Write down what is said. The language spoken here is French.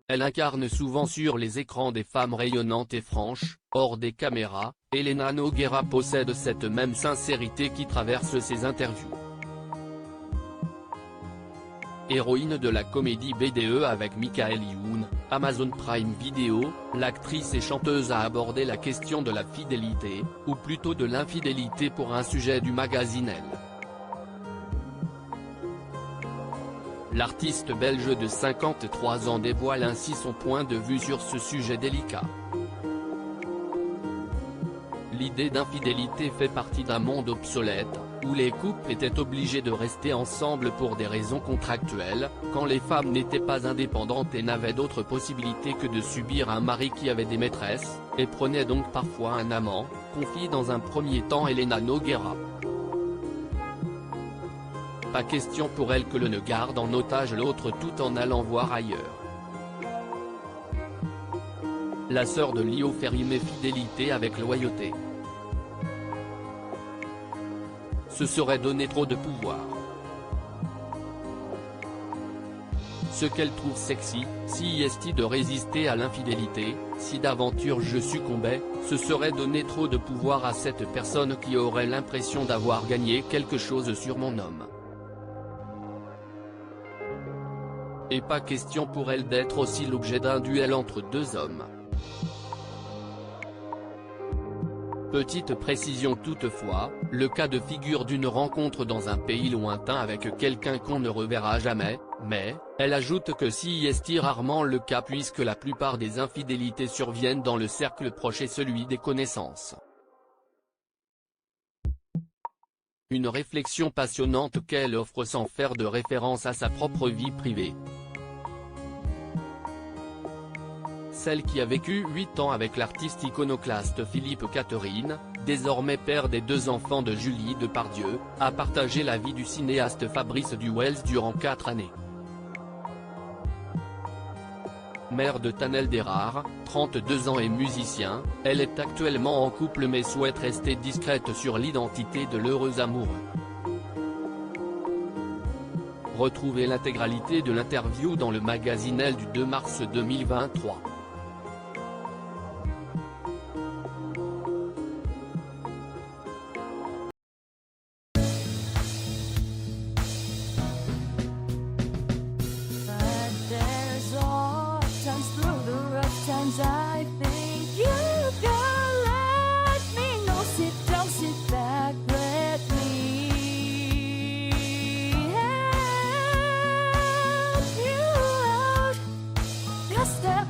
elle incarne souvent sur les écrans des femmes rayonnantes et franches, hors des caméras. Elena Nogueira possède cette même sincérité qui traverse ses interviews. Héroïne de la comédie BDE avec Michael Youn, Amazon Prime Video, l'actrice et chanteuse a abordé la question de la fidélité, ou plutôt de l'infidélité pour un sujet du magazine Elle. L'artiste belge de 53 ans dévoile ainsi son point de vue sur ce sujet délicat. L'idée d'infidélité fait partie d'un monde obsolète, où les couples étaient obligés de rester ensemble pour des raisons contractuelles, quand les femmes n'étaient pas indépendantes et n'avaient d'autre possibilité que de subir un mari qui avait des maîtresses, et prenait donc parfois un amant, confie dans un premier temps Elena Nogueira. Pas question pour elle que l'un ne garde en otage l'autre tout en allant voir ailleurs. La sœur de Lio fait rimer fidélité avec loyauté. Ce serait donner trop de pouvoir. Ce qu'elle trouve sexy, si est de résister à l'infidélité, si d'aventure je succombais, ce serait donner trop de pouvoir à cette personne qui aurait l'impression d'avoir gagné quelque chose sur mon homme. Et pas question pour elle d'être aussi l'objet d'un duel entre deux hommes. Petite précision toutefois, le cas de figure d'une rencontre dans un pays lointain avec quelqu'un qu'on ne reverra jamais, mais, elle ajoute que si est rarement le cas puisque la plupart des infidélités surviennent dans le cercle proche et celui des connaissances. Une réflexion passionnante qu'elle offre sans faire de référence à sa propre vie privée. Celle qui a vécu 8 ans avec l'artiste iconoclaste Philippe Catherine, désormais père des 2 enfants de Julie Depardieu, a partagé la vie du cinéaste Fabrice Duwels durant 4 années. Mère de Tanel Derard, 32 ans et musicien, elle est actuellement en couple mais souhaite rester discrète sur l'identité de l'heureux amoureux. Retrouvez l'intégralité de l'interview dans le magazine Elle du 2 mars 2023. I think you can let me know. Sit down, sit back, let me help you out. Just step